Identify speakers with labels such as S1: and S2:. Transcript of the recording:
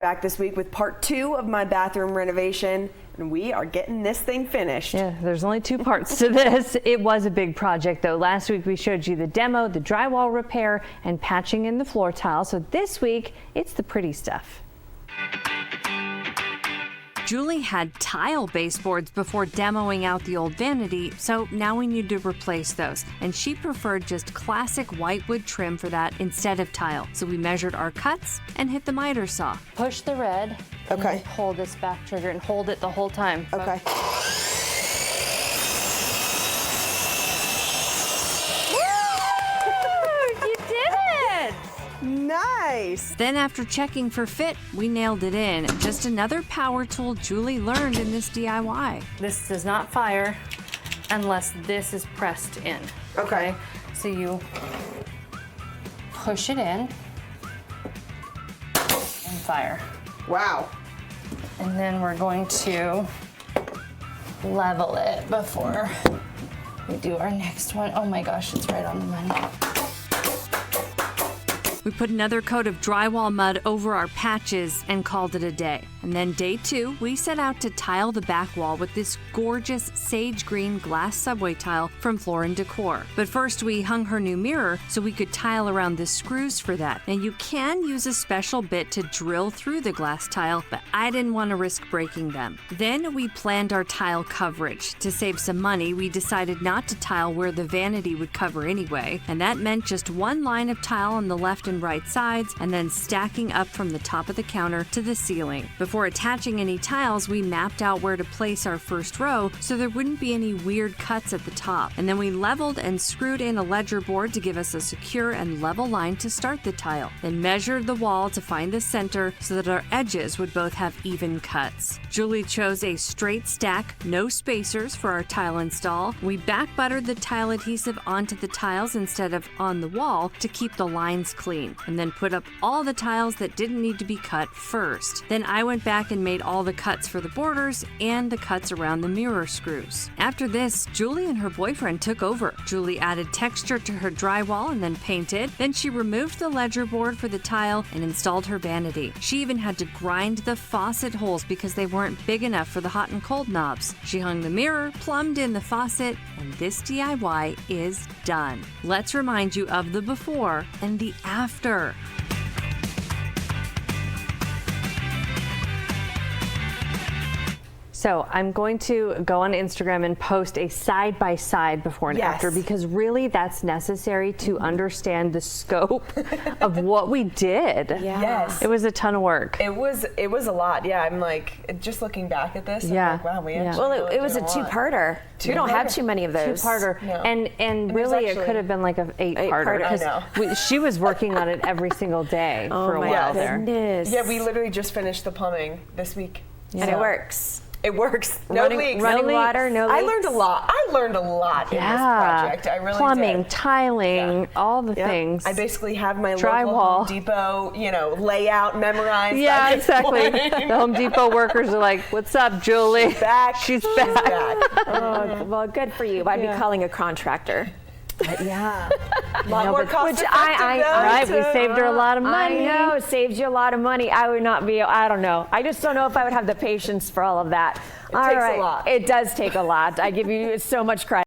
S1: Back this week with part 2 of my bathroom renovation, and we are getting this thing finished.
S2: Yeah, there's only 2 parts to this. It was a big project though. Last week we showed you the demo, the drywall repair, and patching in the floor tile. So this week, it's the pretty stuff. Giuli had tile baseboards before demoing out the old vanity, so now we need to replace those. And she preferred just classic whitewood trim for that instead of tile. So we measured our cuts and hit the miter saw. Push the red.
S1: Okay.
S2: And hold this back trigger and hold it the whole time.
S1: Okay.
S2: You did it!
S1: Nice.
S2: Then after checking for fit, we nailed it in. Just another power tool Giuli learned in this DIY. This does not fire unless this is pressed in.
S1: Okay.
S2: So you push it in and fire.
S1: Wow.
S2: And then we're going to level it before we do our next one. Oh my gosh, it's right on the money. We put another coat of drywall mud over our patches and called it a day. And then day 2, we set out to tile the back wall with this gorgeous sage green glass subway tile from Floor & Decor. But first we hung her new mirror so we could tile around the screws for that. Now you can use a special bit to drill through the glass tile, but I didn't want to risk breaking them. Then we planned our tile coverage. To save some money, we decided not to tile where the vanity would cover anyway, and that meant just one line of tile on the left and right sides, and then stacking up from the top of the counter to the ceiling. Before attaching any tiles, we mapped out where to place our first row so there wouldn't be any weird cuts at the top. And then we leveled and screwed in a ledger board to give us a secure and level line to start the tile. Then measured the wall to find the center so that our edges would both have even cuts. Giuli chose a straight stack, no spacers for our tile install. We back buttered the tile adhesive onto the tiles instead of on the wall to keep the lines clean, and then put up all the tiles that didn't need to be cut first. Then I went back and made all the cuts for the borders and the cuts around the mirror screws. After this, Giuli and her boyfriend took over. Giuli added texture to her drywall and then painted. Then she removed the ledger board for the tile and installed her vanity. She even had to grind the faucet holes because they weren't big enough for the hot and cold knobs. She hung the mirror, plumbed in the faucet, and this DIY is done. Let's remind you of the before and the after. So I'm going to go on Instagram and post a side-by-side before and after, because really that's necessary to understand the scope of what we did.
S1: Yes.
S2: It was a ton of work.
S1: It was a lot. Yeah, I'm like, just looking back at this, I'm like, wow, we actually
S3: Well,
S1: really
S3: it was a
S1: did lot.
S3: two-parter. We don't have too many of those.
S2: Two-parter.
S1: No.
S2: And really it could have been like an 8-parter.
S1: I know.
S2: She was working on it every single day for a while there.
S3: Goodness.
S1: Yeah, we literally just finished the plumbing this week.
S3: And it works.
S1: It works. No leaks.
S3: Running water, no leaks.
S1: I learned a lot. I learned a lot in this project. I really
S2: Plumbing,
S1: did.
S2: tiling, all the things.
S1: I basically have my
S2: Drywall.
S1: local Home Depot, layout memorized.
S2: Yeah, exactly. The Home Depot workers are like, "What's up, Giuli?"
S1: Back.
S2: She's back.
S3: Oh, well, good for you. I'd be calling a contractor.
S2: Yeah.
S1: A lot more cost effective,
S2: Right, we saved her a lot of money.
S3: I know, saved you a lot of money. I would not be, I don't know. I just don't know if I would have the patience for all of that.
S1: It takes a lot.
S3: It does take a lot. I give you so much credit.